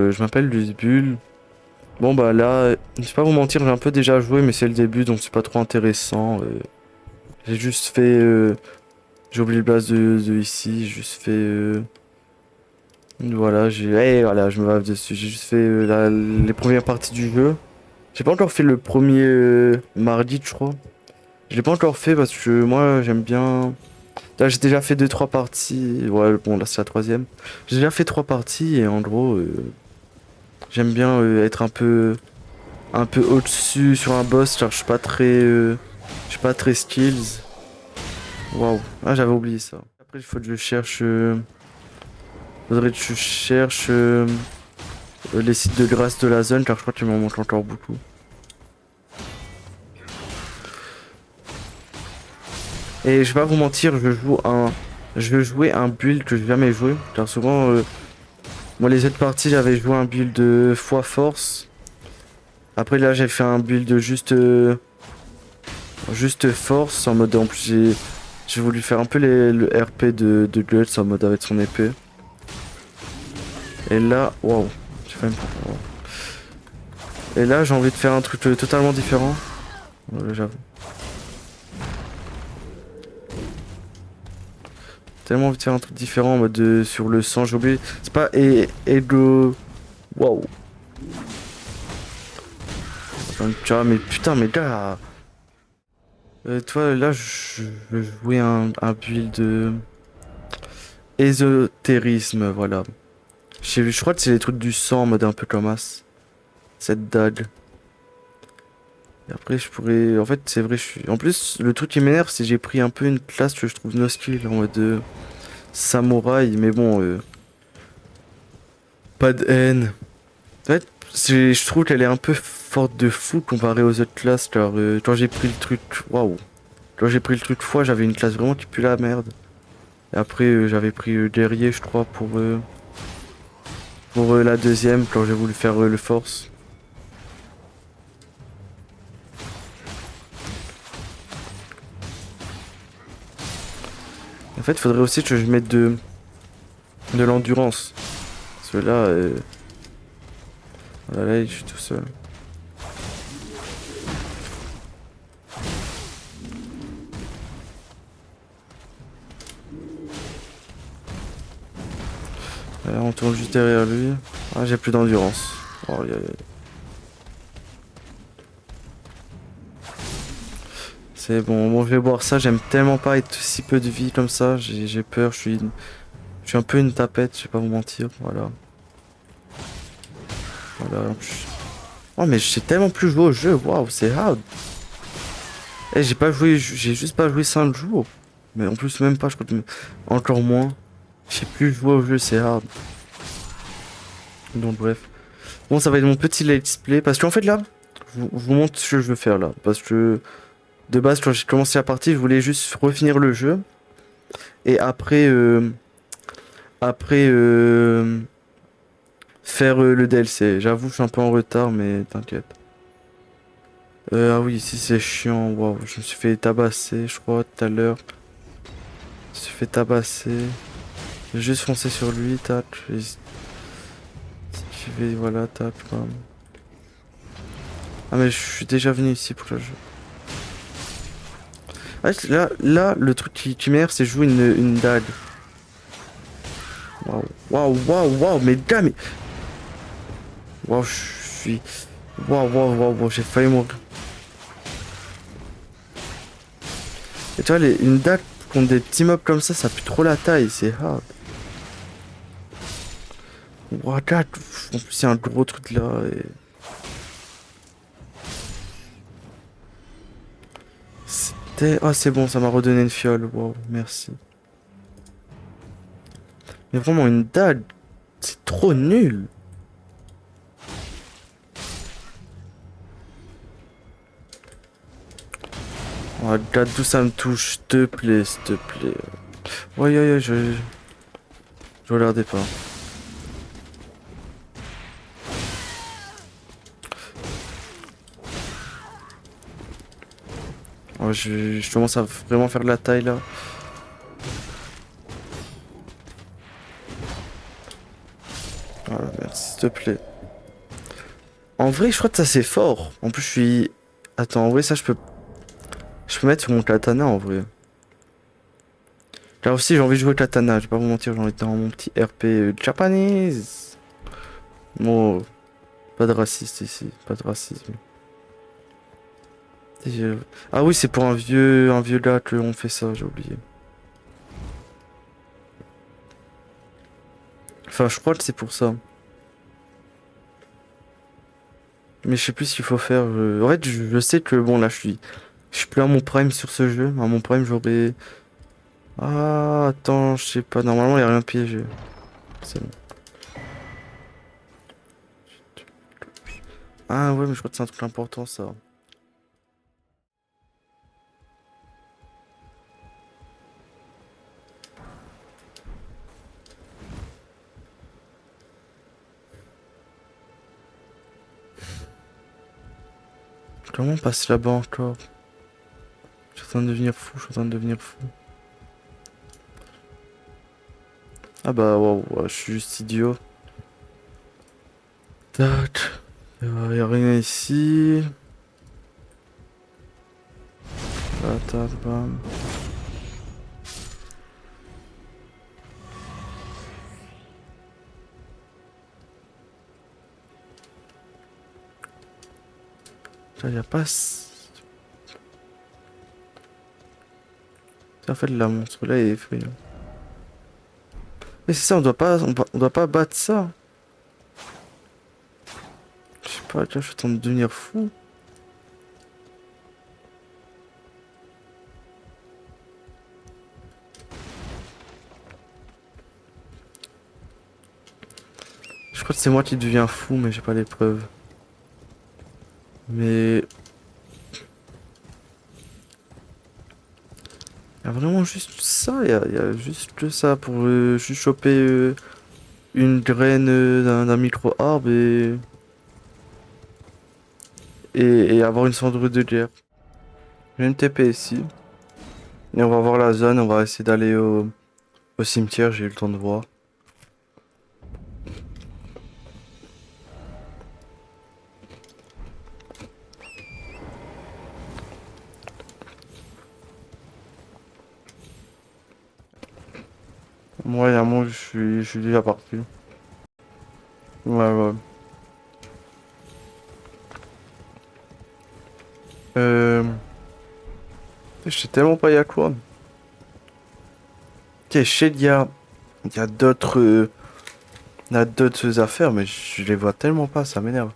Je m'appelle Luzbul. Bon bah là, je vais pas vous mentir, j'ai un peu déjà joué, mais c'est le début, donc c'est pas trop intéressant. J'ai juste fait... j'ai oublié le blast de ici, j'ai juste fait... voilà, voilà, je me bave dessus. J'ai juste fait les premières parties du jeu. J'ai pas encore fait le premier mardi, je crois. Je l'ai pas encore fait parce que moi, j'aime bien... Là, j'ai déjà fait deux trois parties. Ouais, bon, là, c'est la troisième. J'ai déjà fait 3 parties et en gros, j'aime bien être un peu au-dessus sur un boss, car je suis pas très skills. Waouh, ah j'avais oublié ça. Après il faut que je cherche, faudrait que je cherche les sites de grâce de la zone, car je crois qu'il m'en manque encore beaucoup. Et je vais pas vous mentir, je veux jouer un build que j'ai jamais joué, car souvent, moi les autres parties j'avais joué un build de foi force. Après là j'ai fait un build juste force en mode en plus j'ai voulu faire un peu le RP de Guts en mode avec son épée. Et là, waouh, j'ai failli me prendre. Waouh. Et là, j'ai envie de faire un truc totalement différent. J'avoue. Tellement envie de faire un truc différent en mode sur le sang, j'ai oublié. C'est pas Ego. Waouh. Mais putain, mais gars. Toi, là, je veux jouer un build de ésotérisme, voilà. Je crois que c'est les trucs du sang en mode un peu comme As. Cette dague. Et après, je pourrais. En fait, c'est vrai, je suis. En plus, le truc qui m'énerve, c'est que j'ai pris un peu une classe que je trouve no skill en mode samouraï, mais bon, pas de haine. En fait, je trouve qu'elle est un peu forte de fou comparée aux autres classes, car quand j'ai pris le truc. Waouh! Quand j'ai pris le truc foi, j'avais une classe vraiment qui pue la merde. Et après, j'avais pris guerrier, je crois, pour la deuxième, quand j'ai voulu faire le force. En fait, il faudrait aussi que je mette de l'endurance. Parce que là, voilà, là, je suis tout seul. Là, on tourne juste derrière lui. Ah, j'ai plus d'endurance. Oh, aïe, aïe, aïe. C'est bon, bon, je vais boire ça. J'aime tellement pas être si peu de vie comme ça. J'ai peur. Je suis un peu une tapette. Je vais pas vous mentir. Voilà. Voilà. Oh, mais je sais tellement plus jouer au jeu. Waouh, c'est hard. Eh, j'ai pas joué. J'ai juste pas joué 5 jours. Mais en plus, même pas. Je crois que encore moins. Je sais plus jouer au jeu. C'est hard. Donc, bref. Bon, ça va être mon petit let's play. Parce qu'en fait, là, je vous montre ce que je veux faire là. Parce que de base, quand j'ai commencé la partie, je voulais juste refinir le jeu. Et après, faire le DLC. J'avoue, je suis un peu en retard, mais t'inquiète. Ah oui, ici c'est chiant. Waouh, je me suis fait tabasser, je crois, tout à l'heure. Je me suis fait tabasser. J'ai juste foncé sur lui, tac. Je vais, voilà, tac. Bam. Ah, mais je suis déjà venu ici pour le jeu. Ah, là, le truc qui m'énerve, c'est jouer une dague. Waouh, waouh, waouh, waouh, mais gars, mais. Waouh, je suis. Waouh, waouh, waouh, waouh, j'ai failli mourir. Et tu vois, une dague contre des petits mobs comme ça pue trop la taille, c'est hard. Waouh, dague, en plus, il y a un gros truc là. C'était. Ah, c'est bon, ça m'a redonné une fiole. Waouh, merci. Mais vraiment, une dague, c'est trop nul. Oh, regarde d'où ça me touche, s'il te plaît, s'il te plaît. Ouais, ouais, ouais, je regardais pas. Oh, je commence à vraiment faire de la taille là. Voilà, merci. te plaît. En vrai, je crois que ça c'est fort. En plus, je suis... Attends, en vrai, ça je peux... Je peux mettre sur mon katana, en vrai. Là aussi, j'ai envie de jouer katana, je vais pas vous mentir, j'ai envie dans mon petit RP Japanese. Bon, pas de raciste ici, pas de racisme. Et ah oui, c'est pour un vieux gars que on fait ça, j'ai oublié. Enfin, je crois que c'est pour ça. Mais je sais plus ce qu'il faut faire. En fait, je sais que bon, là, je suis plus à mon prime sur ce jeu. À mon prime, j'aurais. Ah, attends, je sais pas. Normalement, il y a rien de piégé. C'est bon. Ah ouais, mais je crois que c'est un truc important, ça. Comment on passe là-bas encore? Je suis en train de devenir fou, je suis en train de devenir fou. Ah bah, waouh, ouais, je suis juste idiot. Tac. Y a rien ici. Tac, bam. Là, y a pas. En fait, la monstre là est effrayant. Mais c'est ça, on doit pas battre ça. Je sais pas, là, je suis en train de devenir fou. Je crois que c'est moi qui deviens fou, mais j'ai pas les preuves. Mais y a vraiment juste ça, y a juste que ça pour juste choper une graine d'un micro-arbre et avoir une cendre de guerre. J'ai une TP ici. Et on va voir la zone, on va essayer d'aller au cimetière, j'ai eu le temps de voir. Moi, y a un moment, je suis déjà parti. Ouais, ouais. Euh... Je sais tellement pas y a quoi. Ok, je sais il y a d'autres y a d'autres affaires, mais je les vois tellement pas, ça m'énerve.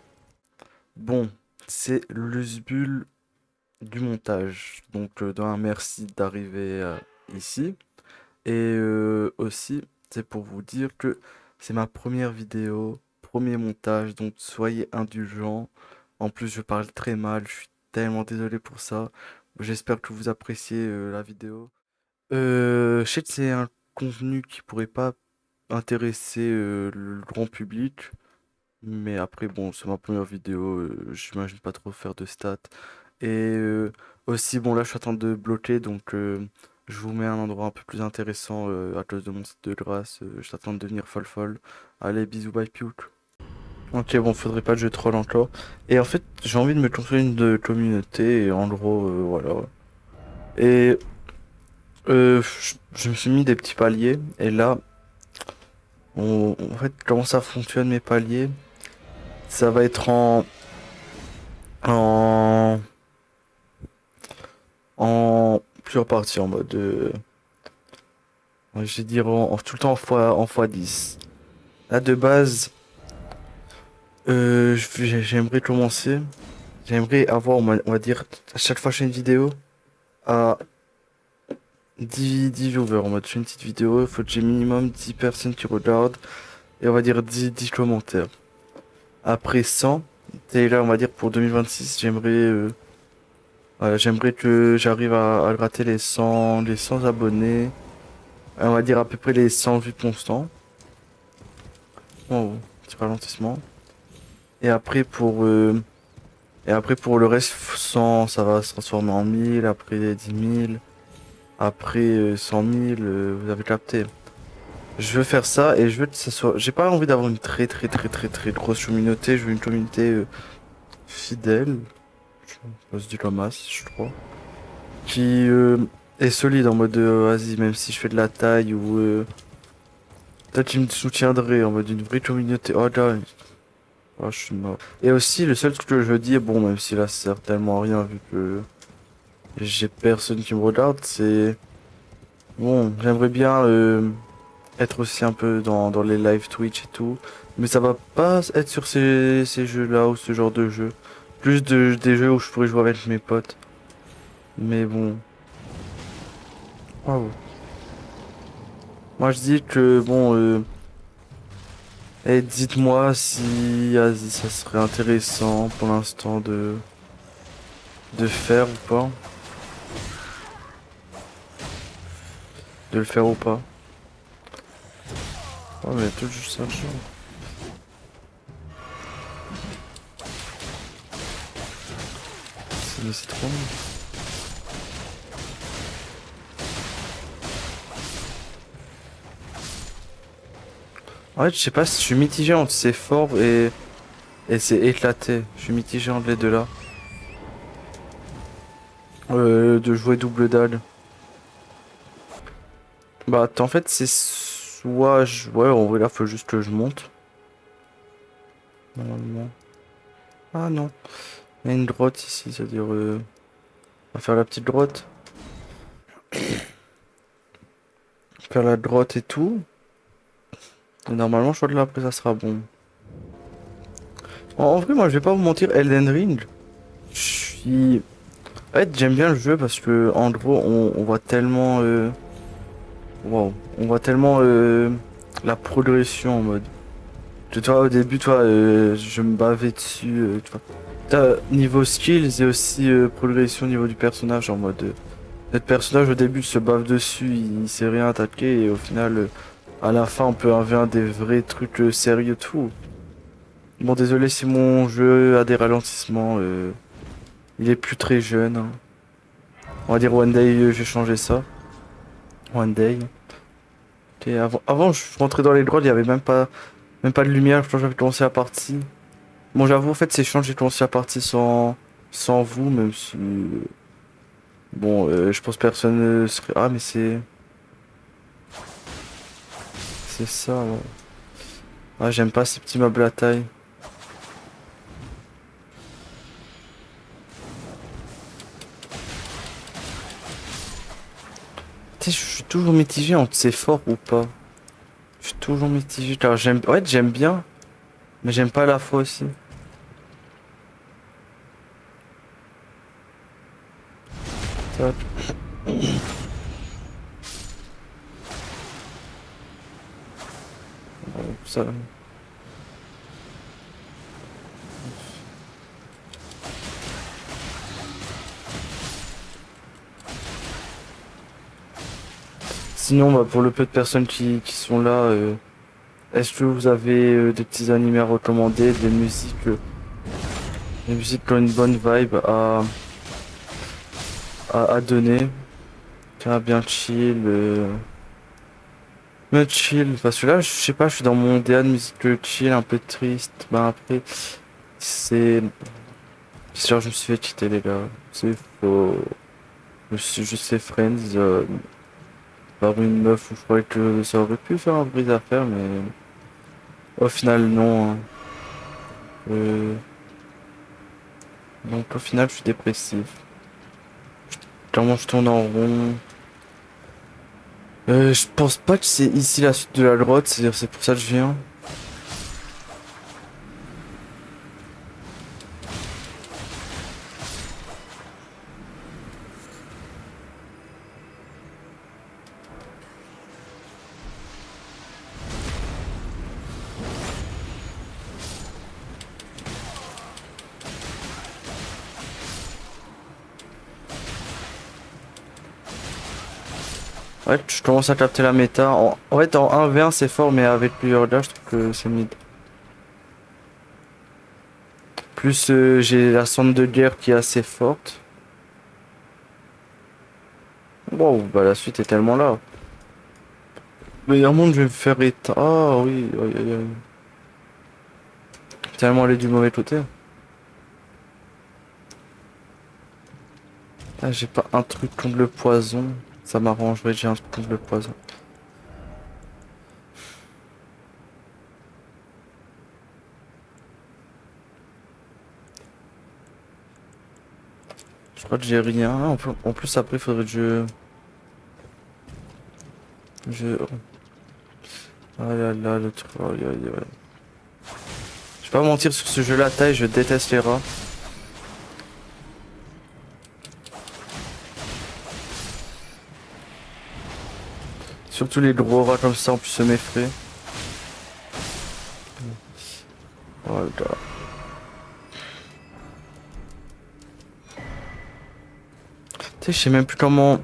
Bon, c'est l'usbule du montage. Donc, un merci d'arriver ici. Et aussi, c'est pour vous dire que c'est ma première vidéo, premier montage, donc soyez indulgents. En plus, je parle très mal, je suis tellement désolé pour ça. J'espère que vous appréciez la vidéo. Je sais que c'est un contenu qui pourrait pas intéresser le grand public, mais après, bon, c'est ma première vidéo, j'imagine pas trop faire de stats. Et aussi, bon, là, je suis en train de bloquer, donc je vous mets un endroit un peu plus intéressant à cause de mon site de grâce. Je suis en train de devenir folle. Allez, bisous, bye, piouk. Ok, bon, faudrait pas que je troll encore. Et en fait, j'ai envie de me construire une communauté, et en gros, voilà. Et je me suis mis des petits paliers, et là, en fait, comment ça fonctionne mes paliers? Ça va être en, en plusieurs parties, en mode, je vais dire tout le temps en fois 10. Là, de base, j'aimerais commencer, j'aimerais avoir, on va dire, à chaque fois que je fais une vidéo, à 10 viewers, en mode, je fais une petite vidéo, il faut que j'ai minimum 10 personnes qui regardent, et on va dire 10 commentaires. Après 100, et là, on va dire pour 2026, j'aimerais que j'arrive à gratter les 100 abonnés. On va dire à peu près les 100 vues constants. Oh, petit ralentissement. Et après pour, euh, et après pour le reste, 100, ça va se transformer en 1000, après 10 000, après 100 000, vous avez capté. Je veux faire ça et je veux que ça soit. J'ai pas envie d'avoir une très grosse communauté. Je veux une communauté fidèle. On se dit la masse, je crois. Qui est solide en mode vas-y, même si je fais de la taille ou. Toi, tu me soutiendrais en mode une vraie communauté. Oh là, oh, je suis mort. Et aussi, le seul truc que je dis, bon, même si là, ça sert tellement à rien vu que j'ai personne qui me regarde, c'est. Bon, j'aimerais bien être aussi un peu dans les live Twitch et tout. Mais ça va pas être sur ces jeux-là ou ce genre de jeu. Plus des jeux où je pourrais jouer avec mes potes. Mais bon. Waouh. Moi je dis que bon. Dites-moi si ça serait intéressant pour l'instant de faire ou pas. De le faire ou pas. Oh mais tout juste ça. C'est trop long. En fait, je sais pas si je suis mitigé entre c'est fort et c'est éclaté. Je suis mitigé entre les deux là. De jouer double dalle. Bah, en fait, c'est soit je. Ouais, en vrai, là, faut juste que je monte. Normalement. Ah non. Il y a une grotte ici, c'est-à-dire. On va faire la petite grotte. Faire la grotte et tout. Et normalement, je crois que là, après, ça sera bon. En vrai, moi, je vais pas vous mentir, Elden Ring. Je suis. En fait, j'aime bien le jeu parce que, en gros, on voit tellement. Wow. On voit tellement la progression en mode. Tu vois, au début, toi, je me bavais dessus. Tu vois. Niveau skills et aussi progression au niveau du personnage en mode. Notre personnage au début se bave dessus, il sait rien attaquer et au final, à la fin, on peut avoir un des vrais trucs sérieux tout. Bon, désolé si mon jeu a des ralentissements. Il est plus très jeune, hein. On va dire one day, je vais changer ça. One day. Ok, avant, je rentrais dans les grottes, il y avait même pas de lumière quand j'avais commencé la partie. Bon, j'avoue, en fait, c'est chiant, j'ai commencé la partie sans vous, même si. Bon, je pense personne serait. Ah, mais c'est. C'est ça, ouais. Ah, j'aime pas ces petits meubles à taille. Tu sais, je suis toujours mitigé entre c'est fort ou pas. Je suis toujours mitigé. Car j'aime. Ouais, j'aime bien, mais j'aime pas à la fois aussi. Tac. Ça. Sinon, bah, pour le peu de personnes qui sont là, est-ce que vous avez des petits animés à recommander, des musiques qui ont une bonne vibe à donner, qui bien chill, bien chill. Parce que là, je sais pas, je suis dans mon DA de musique chill, un peu triste. Ben après, c'est, genre, je me suis fait cheater les gars. C'est faux. Je suis juste fait Friends par une meuf où je croyais que ça aurait pu faire un brise à faire, mais au final non, hein. Euh, Donc au final, je suis dépressif. Clairement, je tourne en rond. Je pense pas que c'est ici la suite de la grotte, c'est pour ça que je viens. Ouais, je commence à capter la méta. En fait, en 1v1, c'est fort, mais avec plusieurs gars, je trouve que c'est mid. Plus j'ai la sonde de guerre qui est assez forte. Wow, bah la suite est tellement là. meilleur monde, je vais me faire éteindre. Ah oui, oui, oui, oui. Tellement aller du mauvais côté. Ah, j'ai pas un truc contre le poison. Ça m'arrangerait, j'ai un truc contre le poison. Je crois que j'ai rien. En plus, après, il faudrait que je... Ah là là, le truc. Aïe, aïe, aïe. Je vais pas mentir sur ce jeu-là, taille, je déteste les rats. Surtout les gros rats comme ça, en plus, se m'effraient. Oh là là. Tu sais, je sais même plus comment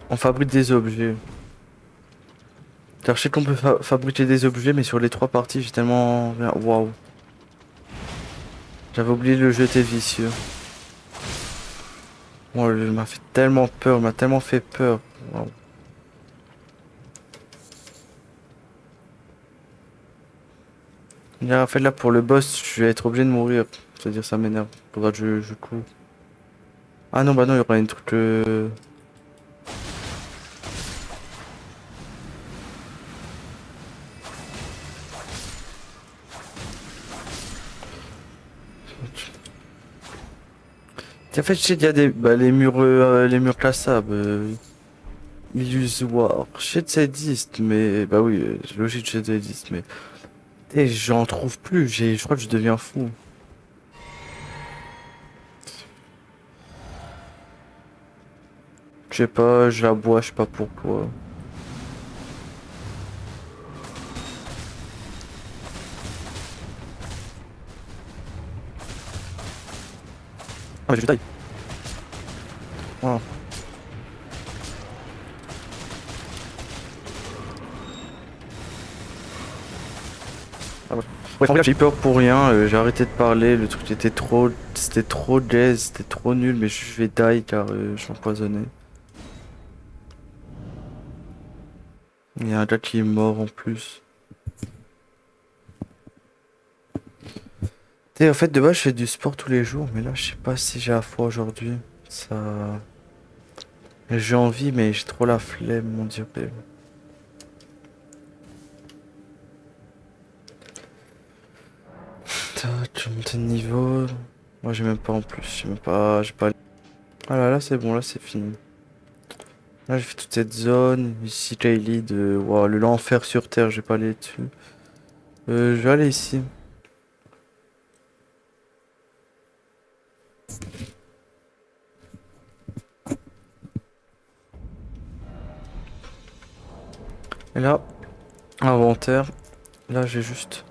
on fabrique des objets. Car je sais qu'on peut fabriquer des objets, mais sur les trois parties, j'ai tellement rien. Waouh. J'avais oublié le jeu était vicieux. Oh, il m'a fait tellement peur, il m'a tellement fait peur. Waouh. En fait, là, pour le boss, je vais être obligé de mourir. C'est-à-dire, ça m'énerve. Faudra que je cours. Ah non, bah non, il y aura une truc. En fait, je sais qu'il y a des bah, les murs classables, illusoires. Je sais que ça existe, mais bah oui, c'est logique que ça existe, mais et j'en trouve plus. Je crois que je deviens fou. Je sais pas, je la bois, je sais pas pourquoi. Ah, mais je taille. Voilà. Ah, ouais. Bref, en fait, j'ai eu peur pour rien. J'ai arrêté de parler. Le truc c'était trop jazz, c'était trop nul, mais je vais die car je suis empoisonné. Il y a un gars qui est mort en plus. Et en fait, de base, je fais du sport tous les jours, mais là, je sais pas si j'ai la foi aujourd'hui. Ça. J'ai envie, mais j'ai trop la flemme, on dirait. Tu montes de niveau. Moi, j'ai même pas en plus. J'ai même pas. J'ai pas. Ah là, là, c'est bon, là, c'est fini. Là, j'ai fait toute cette zone. Ici, Kaylid. Wow, le l'enfer sur Terre, j'ai pas aller dessus. Je vais aller ici. Et là, inventaire. Là, j'ai juste.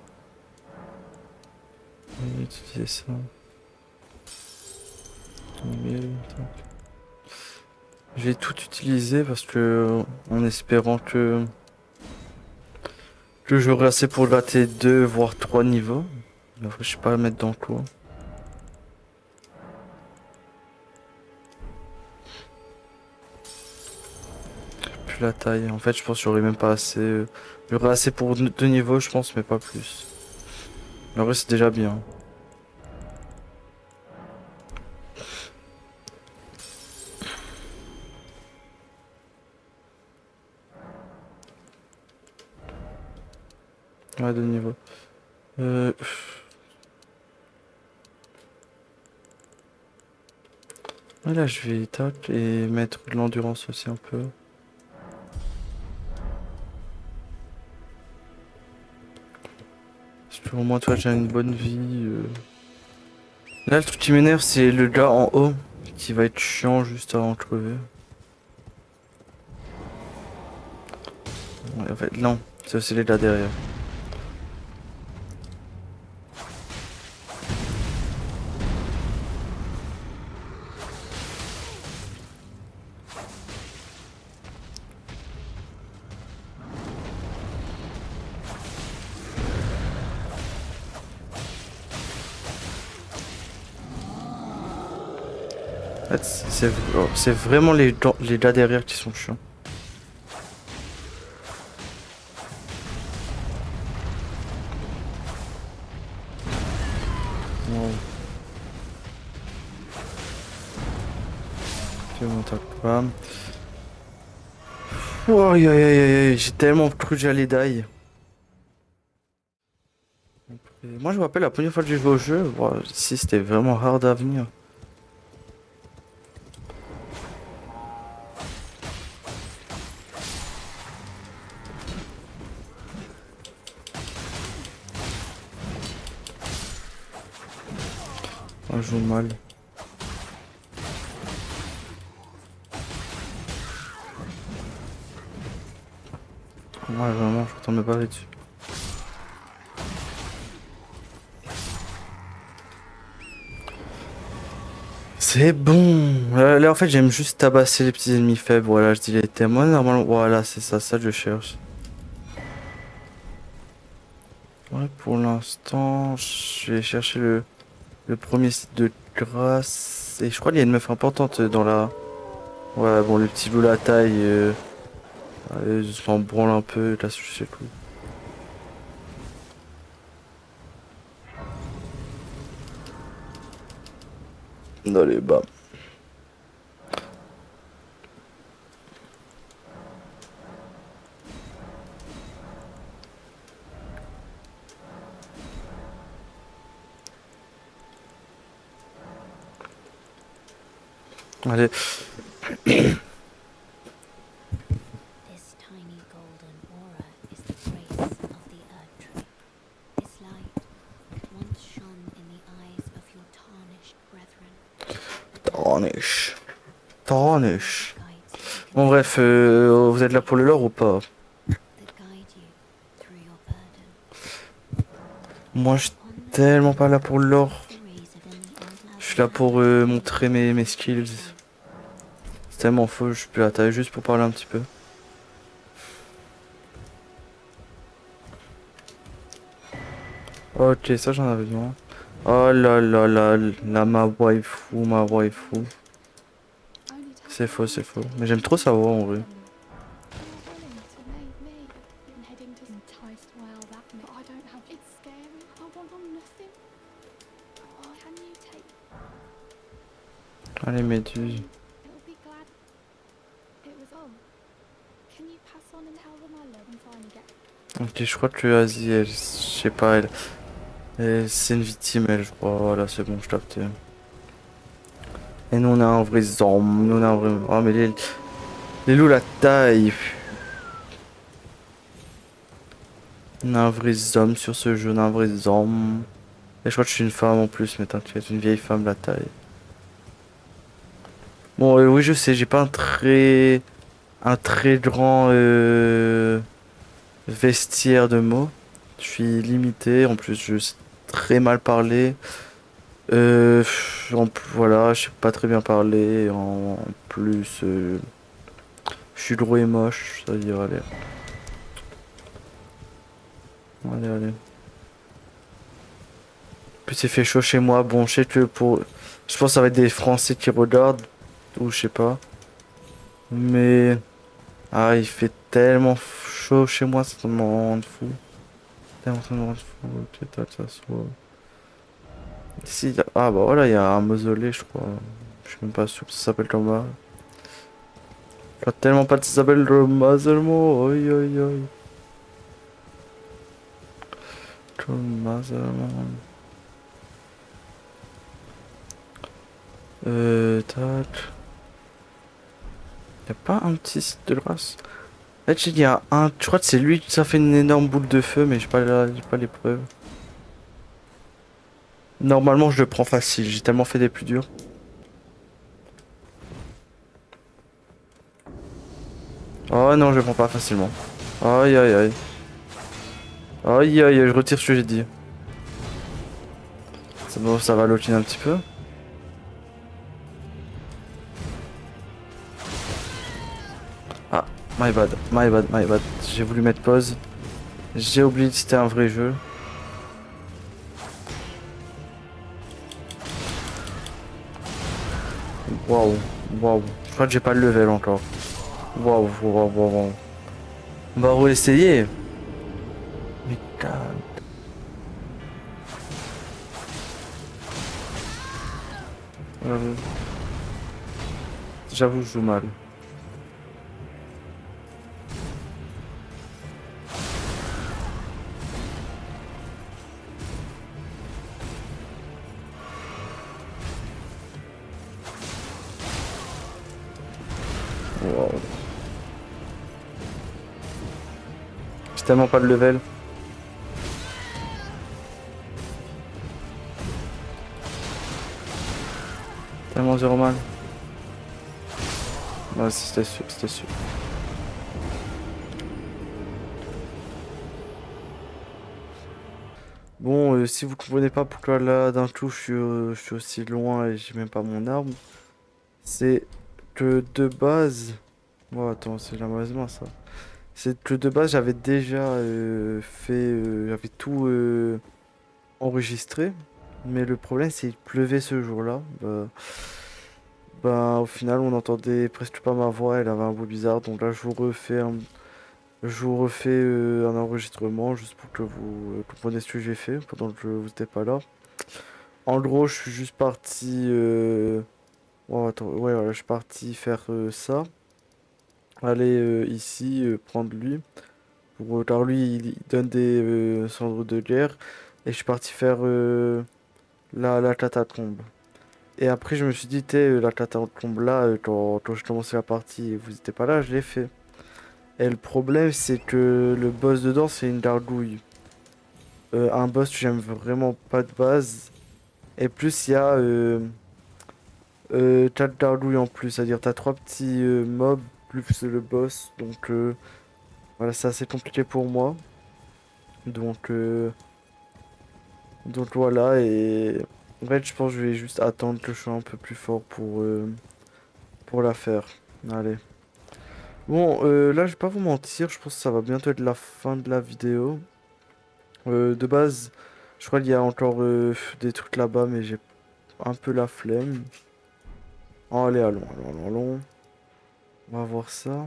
Utiliser ça. 1000. Je vais tout utiliser parce que. En espérant que j'aurai assez pour gratter 2 voire 3 niveaux. Mais après, je sais pas mettre dans quoi. Plus la taille. En fait, je pense que j'aurai même pas assez. J'aurai assez pour 2 niveaux, je pense, mais pas plus. Mais en vrai, c'est déjà bien. Ouais, 2 niveaux. Euh... Ouais, là, je vais tac et mettre de l'endurance aussi un peu. Parce que au moins, toi, j'ai une bonne vie. Là, le truc qui m'énerve, c'est le gars en haut qui va être chiant juste à en crever. Ouais, en fait, non, c'est aussi les gars derrière. En fait, c'est vraiment les gars derrière qui sont chiants. Wow. Tu m'attaques pas. Oh, aïe, aïe, aïe, aïe, aïe, j'ai tellement cru que j'allais die. Et moi, je me rappelle la première fois que j'ai joué au jeu, wow, si c'était vraiment hard à venir. Oh, je joue mal. Ouais, vraiment, je retourne me barrer dessus. C'est bon. Là, en fait, j'aime juste tabasser les petits ennemis faibles. Voilà, je dis les thèmes. Moi, normalement, voilà, c'est ça, ça que je cherche. Ouais, pour l'instant, je vais chercher le premier site de grâce. Et je crois qu'il y a une meuf importante dans la. Ouais, bon, le petit loup la taille. Allez, je m'en branle un peu. Là, je sais plus. Allez, bam. Allez. This tiny golden aura is the grace of the Earth Tree. This light once shone in the eyes of your tarnished brethren. Tarnish. Tarnish. Guides you Bon, bref, vous êtes là pour le lore ou pas? that guide you through your burden. Moi, je suis On the tellement pas là pour le lore. series of in the old Je suis là pour montrer mes skills. C'est tellement faux, je peux attaquer juste pour parler un petit peu. Ok, ça j'en avais besoin. Oh là là là, là ma waifu, ma waifu. C'est faux, c'est faux. Mais j'aime trop savoir en vrai. Ah les méduses. Ok, je crois que Asie, elle, je sais pas, c'est une victime, elle, je crois. Voilà, c'est bon, je capte. Et nous on a un vrai zombie, nous on a un vrai. Oh mais les loups la taille. On a un vrai zombie sur ce jeu, on a un vrai zombie. Et je crois que je suis une femme en plus, mais t'inquiète, une vieille femme la taille. Bon, oui, je sais, j'ai pas un très grand vestiaire de mots. Je suis limité, en plus je sais très mal parler. Voilà, je sais pas très bien parler. En plus, je suis gros et moche, ça veut dire, allez. Allez, allez. Puis il fait chaud chez moi, bon, je sais que pour. Je pense que ça va être des Français qui regardent, ou je sais pas. Mais. Ah, il fait tellement chaud chez moi, ça me rend fou. Tellement ça me rend fou, que ça soit. Ici, ah bah voilà, il y a un mausolée, je crois. Je suis même pas sûr que ça s'appelle comme ça. Je crois tellement pas que ça s'appelle le mausolée. Oi, oi, oi. Le mausolée. Tac. Y'a pas un petit site de grâce? En fait, il y a un. Je crois que c'est lui qui ça fait une énorme boule de feu, mais j'ai pas les preuves. Normalement, je le prends facile. J'ai tellement fait des plus durs. Oh non, je le prends pas facilement. Aïe aïe aïe. Aïe aïe aïe, je retire ce que j'ai dit. C'est bon, ça va lotiner un petit peu. Ah, my bad, my bad, my bad. J'ai voulu mettre pause. J'ai oublié que c'était un vrai jeu. Waouh, waouh. Je crois que j'ai pas le level encore. Waouh, waouh, waouh, waouh. On va réessayer. Mais calme. Euh, J'avoue, je joue mal. Wow. J'ai tellement pas de level. Tellement zéro mal. Ouais, c'était sûr, c'était sûr. Bon, si vous comprenez pas pourquoi là d'un coup je suis aussi loin et j'ai même pas mon arme, c'est que de base. Bon, attends, c'est la mauvaise main ça. C'est que de base j'avais déjà j'avais tout enregistré, mais le problème c'est qu'il pleuvait ce jour-là. Bah, au final on entendait presque pas ma voix, elle avait un bruit bizarre, donc là je vous refais un enregistrement juste pour que vous compreniez ce que j'ai fait pendant que vous n'étiez pas là. En gros, je suis juste parti. Oh, attends, ouais, voilà, je suis parti faire ça. Aller ici, prendre lui. Car lui, il donne des cendres de guerre. Et je suis parti faire la catacombe. Et après, je me suis dit, la catacombe là, quand je commençais la partie et vous n'étiez pas là, je l'ai fait. Et le problème, c'est que le boss dedans, c'est une gargouille. Un boss que j'aime vraiment pas de base. Et plus, il y a 4 gargouilles en plus, c'est-à-dire t'as 3 petits mobs plus le boss, donc voilà, c'est assez compliqué pour moi. Donc, euh, donc voilà, et en fait, je pense que je vais juste attendre que je sois un peu plus fort pour la faire. Allez. Bon, là, je vais pas vous mentir, je pense que ça va bientôt être la fin de la vidéo. De base, je crois qu'il y a encore des trucs là-bas, mais j'ai un peu la flemme. Oh, allez, allons, allons, allons, allons. On va voir ça.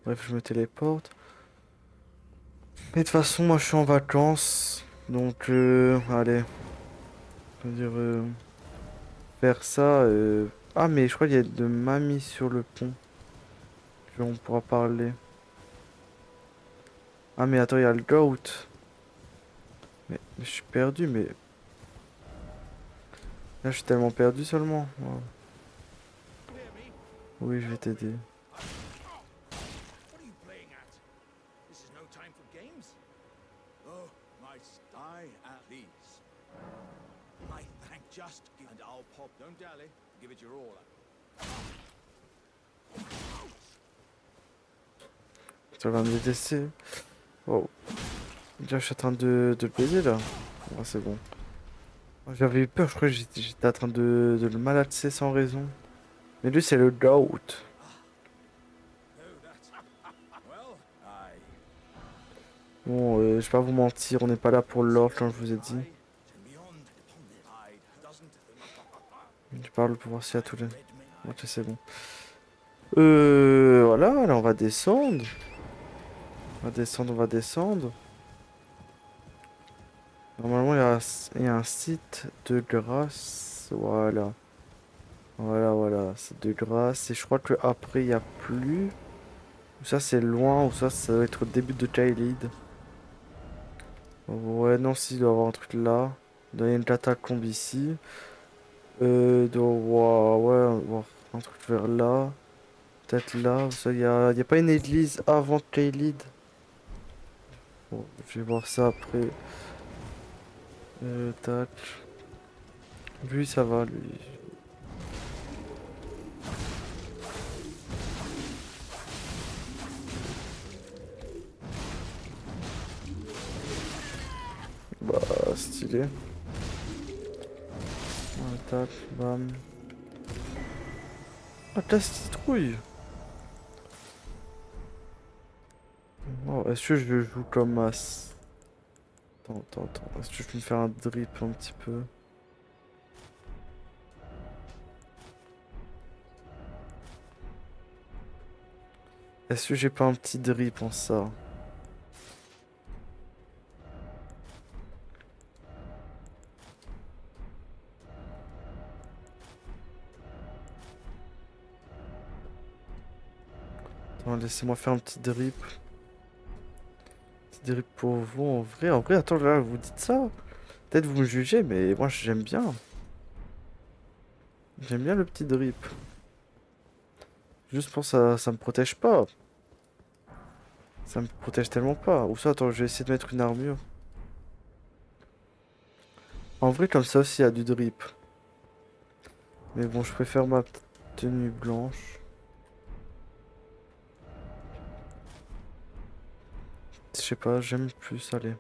Bref, je me téléporte. Mais de toute façon, moi je suis en vacances. Donc, allez, je veux dire, faire ça. Ah, mais je crois qu'il y a de mamie sur le pont. On pourra parler. Ah, mais attends, il y a le goat. Mais je suis perdu, mais là je suis tellement perdu seulement. Wow. Oui, je vais t'aider. What are you playing at? This is no time for games. Oh, my die at these. I thank just and I'll pop. Don't dally. Give it your all. Tu vas me détester. Oh. Déjà, je suis en train de le baiser là. Ah, c'est bon. Oh, j'avais eu peur, je crois que j'étais en train de le malaxer sans raison. Mais lui, c'est le goat. No, that's well. I Bon, je vais pas vous mentir, on n'est pas là pour l'or, comme je vous ai dit. and beyond I doesn't Je parle pour voir s'il y a tous les. red me. Ok, c'est bon. Voilà, là on va descendre. On va descendre, on va descendre. Normalement, il y a un site de grâce. Voilà. Voilà, voilà. C'est de grâce. Et je crois que après il n'y a plus. Ou ça, c'est loin. Ou ça va être au début de Kaelid. Ouais, non, si, il doit y avoir un truc là. Il doit y avoir une catacombe ici. Il doit y avoir, ouais, voir un truc vers là. Peut-être là. Ça, y a pas une église avant Kaelid. Bon, je vais voir ça après. Tac. Lui, ça va, lui. Bah, stylé. Ouais, tac, bam. Ah, ta citrouille. Oh, est-ce que je joue comme as? Attends, attends, attends. Est-ce que je peux me faire un drip un petit peu? Est-ce que j'ai pas un petit drip en ça? Attends, laissez-moi faire un petit drip. Petit drip pour vous, en vrai. En vrai, attends, là, vous dites ça. Peut-être vous me jugez, mais moi, j'aime bien. J'aime bien le petit drip. Juste pour ça, ça me protège pas. Ça me protège tellement pas. Ou ça, attends, je vais essayer de mettre une armure. En vrai, comme ça aussi, il y a du drip. Mais bon, je préfère ma petite tenue blanche. Je sais pas, j'aime plus, allez.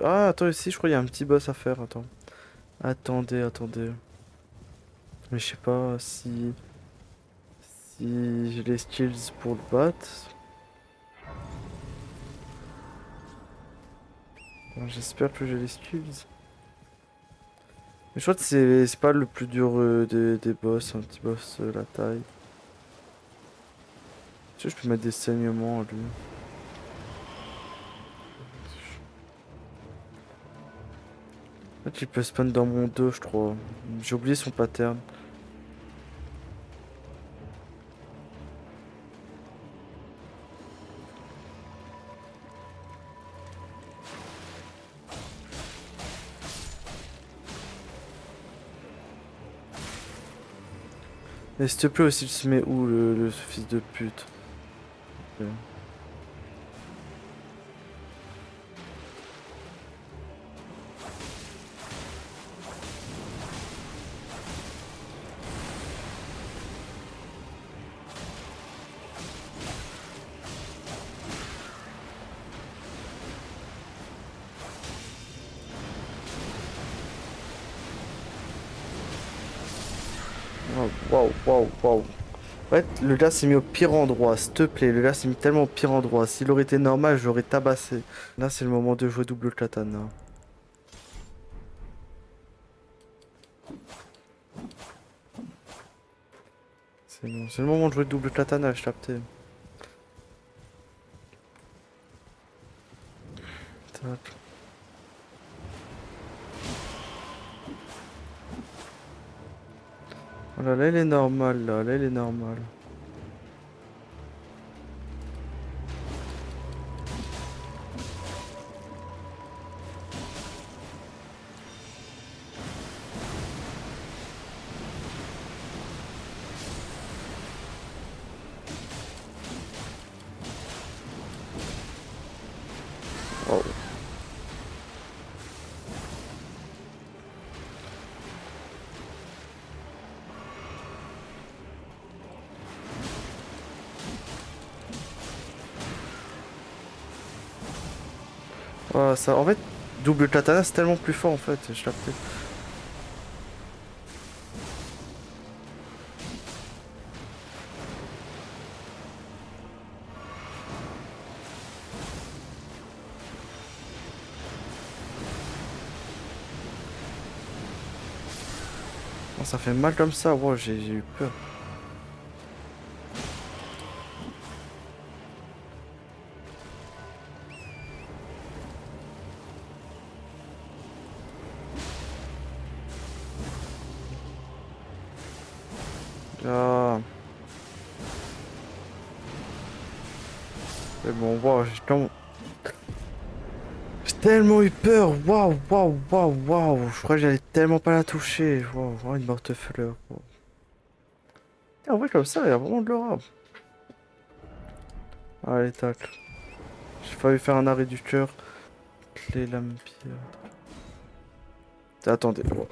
Ah, attends, ici, je crois qu'il y a un petit boss à faire, attends. Attendez, attendez. Mais je sais pas si j'ai les skills pour le battre. Bon, j'espère que j'ai les skills. Mais je crois que c'est pas le plus dur des boss, un petit boss la taille. Tu sais, je peux mettre des saignements à lui. En fait, il peut spawn dans mon dos, je crois. J'ai oublié son pattern. Et s'il te plaît aussi, il se met où le fils de pute? Ok. Waouh, waouh, waouh, waouh. En fait, le gars s'est mis au pire endroit, s'il te plaît. Le gars s'est mis tellement au pire endroit. S'il aurait été normal, j'aurais tabassé. Là, c'est le moment de jouer double katana. C'est bon, c'est le moment de jouer double katana, je capté. Tac. Oh là, là, il est normal, là, là, il est normal. Oh. Oh, ça, en fait, double katana, c'est tellement plus fort, en fait, je capté. Oh, ça fait mal comme ça, wow, j'ai eu peur. Ah, c'est bon, wow, j'ai tellement eu peur, waouh, waouh, waouh, waouh. Je crois que j'allais tellement pas la toucher. Waouh, wow, une morte-fleur. Wow. En vrai, comme ça, il y a vraiment de l'aura. Allez, tac. J'ai failli faire un arrêt du cœur. Clé Lampire. Attendez. Wow.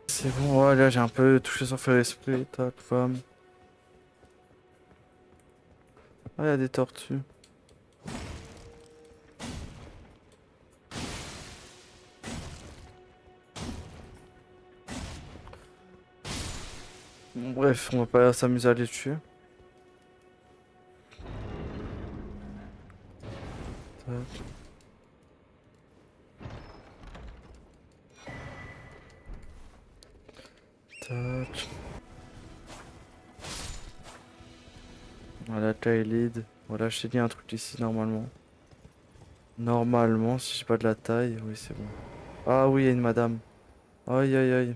C'est bon, ouais, là j'ai un peu touché sans faire esprit. Tac, femme. Ah, il y a des tortues. Bon, bref, on va pas s'amuser à les tuer. Tac, tac. Voilà, taille lead. Voilà, je t'ai dit un truc ici normalement. Normalement, si j'ai pas de la taille, oui, c'est bon. Ah oui, il y a une madame. Aïe, aïe, aïe.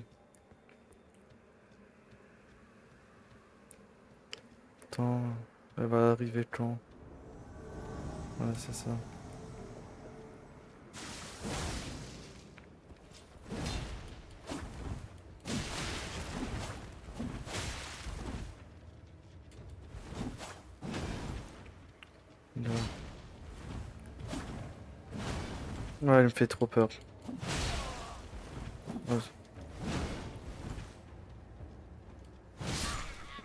Attends, elle va arriver quand? Ouais, c'est ça. Là. Ouais, elle me fait trop peur. Ouais.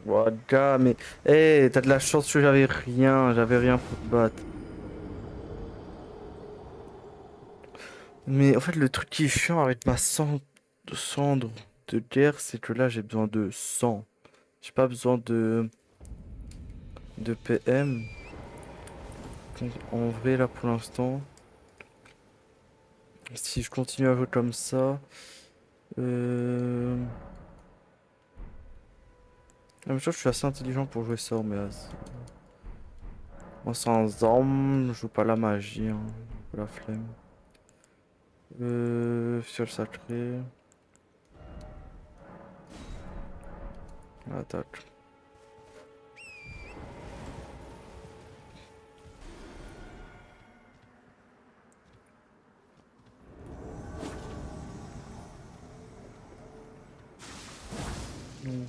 Wada, mais... Eh, t'as de la chance que j'avais rien pour te battre. Mais en fait, le truc qui est chiant avec ma cendre de guerre, c'est que là, j'ai besoin de sang. J'ai pas besoin de PM. Donc, en vrai, là, pour l'instant, si je continue à jouer comme ça... Euh... En même temps, je suis assez intelligent pour jouer ça, mais... Moi, sans armes, je joue pas la magie, hein. Un peu la flemme. Fiole sacré. Attaque.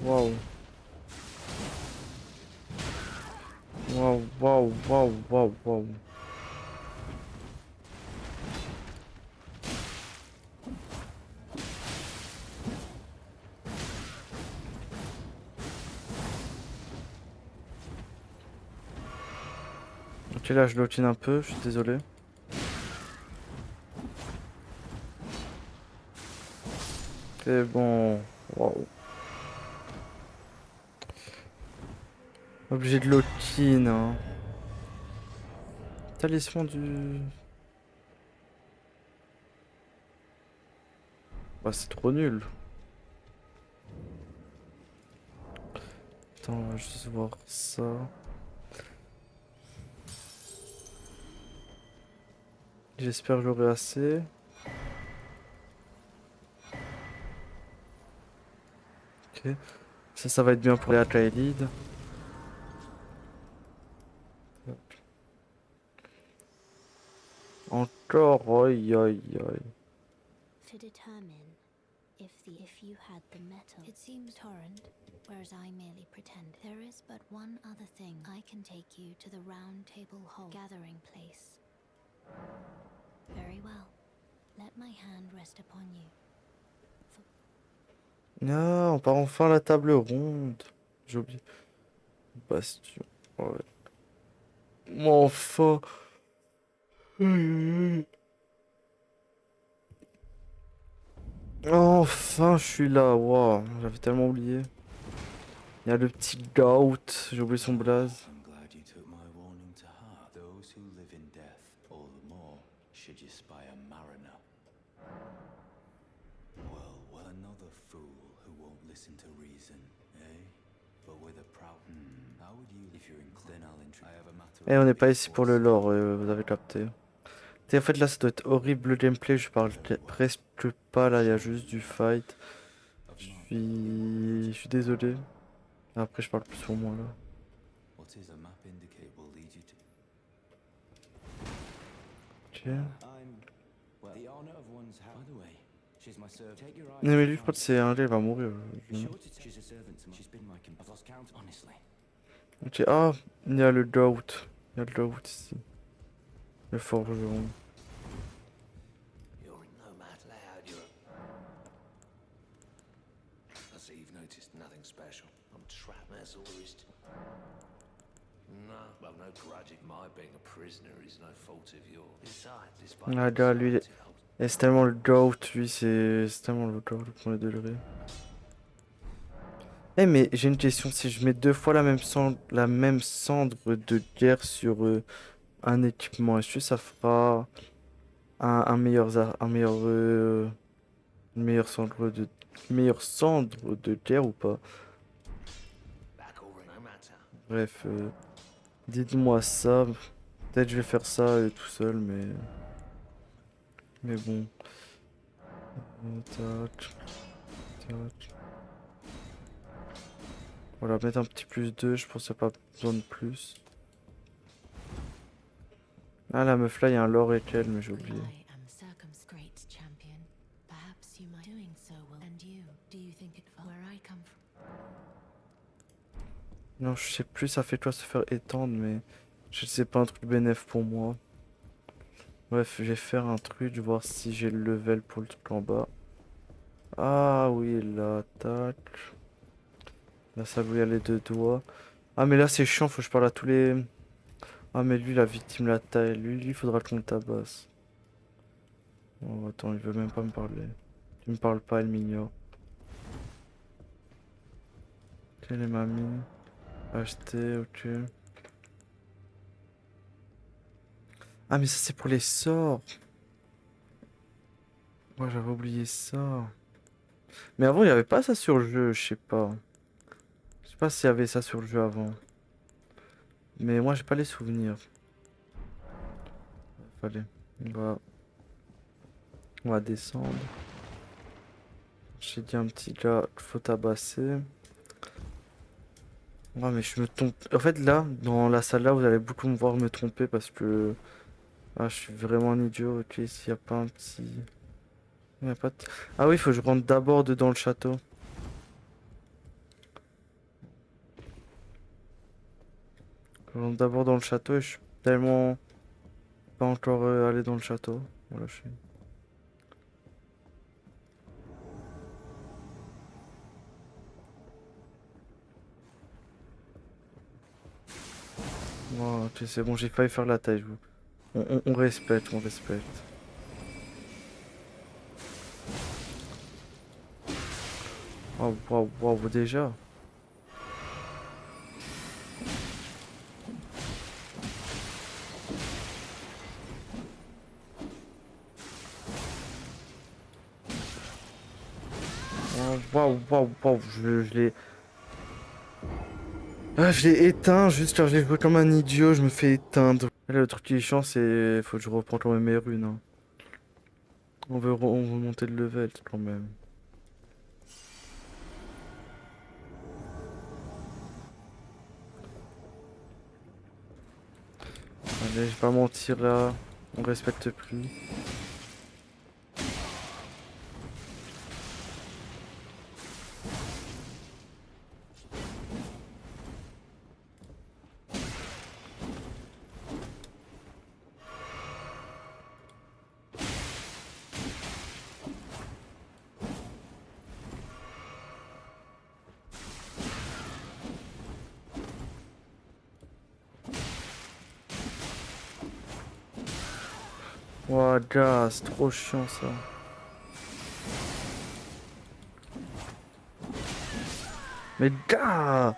Waouh. Waouh, waouh, waouh, waouh, waouh. Ok, là, je l'otine un peu, je suis désolé. C'est bon. Waouh. Obligé de l'otine, hein. Talisman du... Bah, c'est trop nul. Attends, on va juste voir ça. J'espère que j'aurai assez. Ok. Ça va être bien pour les Atreides. Encore, oi, oi, oi. To determine if you had the metal, it seems Torrent, whereas I merely pretend. There is but one other thing. I can take you to the Round Table Hall gathering place. Very well. Let my hand rest upon you. Non, on part enfin à la table ronde. J'ai oublié. Bastion. Ouais. Mais enfin. Enfin, je suis là. Waouh, j'avais tellement oublié. Il y a le petit Gout. J'ai oublié son blaze. I'm glad you took my warning to heart. Those who live in death, all the more should you spy a mariner. Well, another fool who won't listen to reason, eh? But with a proud. How would you, if you're inclined? Then I'll I have a matter. Et on n'est pas ici pour le lore, vous avez capté. En fait, là, ça doit être horrible le gameplay. Je parle presque pas là. Il y a juste du fight. Je suis désolé. Après, je parle plus pour moi là. What is a map indicate will lead you to? Ok. Well, the honor of one's house. By the way, she's my servant. Take your eyes. Non, mais lui, je crois que c'est un gars, il va mourir. Be sure to she's a servant to me. She's been my I've lost count, honestly. Ok, ah, il y a le Gout. Il y a le Gout ici. Le forgeron. You're in nomad loud. I see you've noticed nothing special. I'm trapped, that's all there is to. No, well, no grudge at my being a prisoner is no fault of yours. Besides, despite Ah, gars, lui, et c'est tellement le Gout, lui, c'est tellement le Gout, le premier degré. Eh, mais j'ai une question, si je mets deux fois la même cendre de guerre sur un équipement, est-ce que ça fera un meilleur, une meilleure cendre de guerre ou pas? Bref, dites-moi ça. Peut-être je vais faire ça tout seul, mais bon. Tac, tac. Voilà, mettre un petit plus 2, je pense qu'il n'y a pas besoin de plus. Ah, la meuf là, il y a un lore et quel, mais j'ai oublié. I am circumscribed champion. Perhaps you might doing so will and you. Do you think it where I come from? Non, je sais plus, ça fait quoi se faire étendre, mais je sais pas un truc bénéf pour moi. Bref, je vais faire un truc, voir si j'ai le level pour le truc en bas. Ah oui, là, tac. Là, ça veut y aller deux doigts. Ah, mais là, c'est chiant, faut que je parle à tous les... Ah, mais lui, la victime, la taille, lui, il faudra qu'on le tabasse. Oh, attends, il veut même pas me parler. Il me parle pas, il m'ignore. Quelle est ma mine? Acheter, ok. Ah, mais ça, c'est pour les sorts. Moi, j'avais oublié ça. Mais avant, il n'y avait pas ça sur le jeu, je sais pas. Je sais pas s'il y avait ça sur le jeu avant. Mais moi, j'ai pas les souvenirs. Fallait. On va descendre. J'ai dit un petit gars qu'il faut tabasser. Ouais, mais je me trompe. En fait, là, dans la salle là, vous allez beaucoup me voir me tromper parce que. Ah, je suis vraiment un idiot. Ok, s'il n'y a pas un petit. Il y a pas de- Ah oui, il faut que je rentre d'abord dedans le château. Je rentre d'abord dans le château et je suis tellement pas encore allé dans le château. Voilà, je suis. Oh, ok, c'est bon, j'ai failli faire la taille, vous. On respecte, on respecte. Oh, waouh, waouh, déjà. Oh, waouh, waouh, waouh, je l'ai. Ah, je l'ai éteint juste car j'ai joué comme un idiot, je me fais éteindre. Là, le truc qui est chiant, c'est. Faut que je reprends quand même mes runes, hein. On veut monter de level quand même. Allez, je vais pas mentir là. On respecte plus. Ouah, gars, c'est trop chiant ça. Mais gars!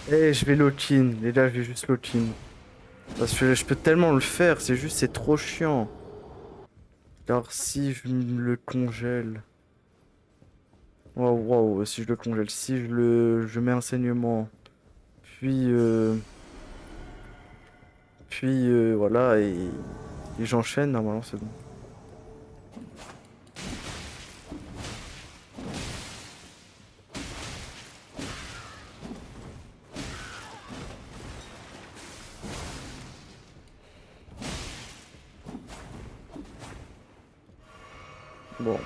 Eh, je vais lock-in. Les gars, je vais juste lock-in. Parce que je peux tellement le faire, c'est juste, c'est trop chiant. Car si je me le congèle. Waouh, waouh, si je le congèle, si je mets un saignement, puis, voilà, et j'enchaîne, normalement c'est bon. Bon.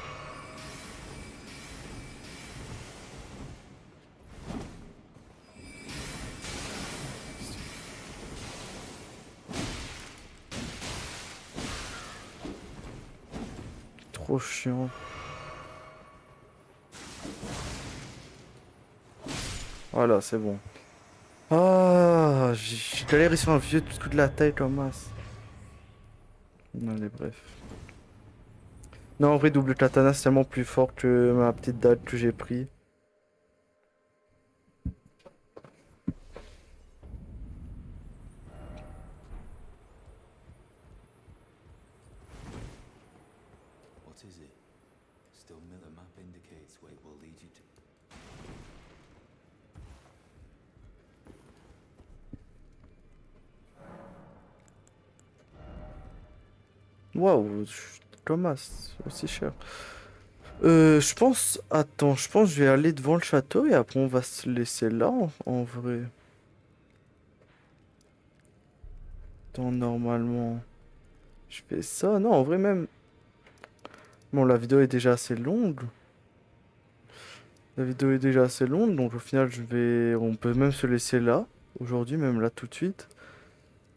Trop chiant. Voilà, c'est bon. Ah, j'ai galéré sur un vieux coup de la tête comme masse. Allez, bref. Non, en vrai, double katana, c'est tellement plus fort que ma petite dague que j'ai pris. What is it? Still the map indicates where it will lead you to. Waouh, comme masse, aussi cher. Je pense... Attends, je pense que je vais aller devant le château et après on va se laisser là, en vrai. Attends, normalement... Je fais ça. Non, en vrai même... Bon, la vidéo est déjà assez longue. La vidéo est déjà assez longue, donc au final, je vais... On peut même se laisser là, aujourd'hui, même là, tout de suite.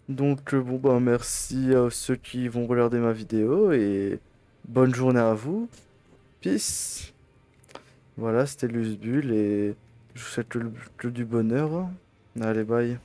Donc, bon, bah, merci à ceux qui vont regarder ma vidéo et bonne journée à vous. Peace. Voilà, c'était Luzbul et je vous souhaite que du bonheur. Allez, bye.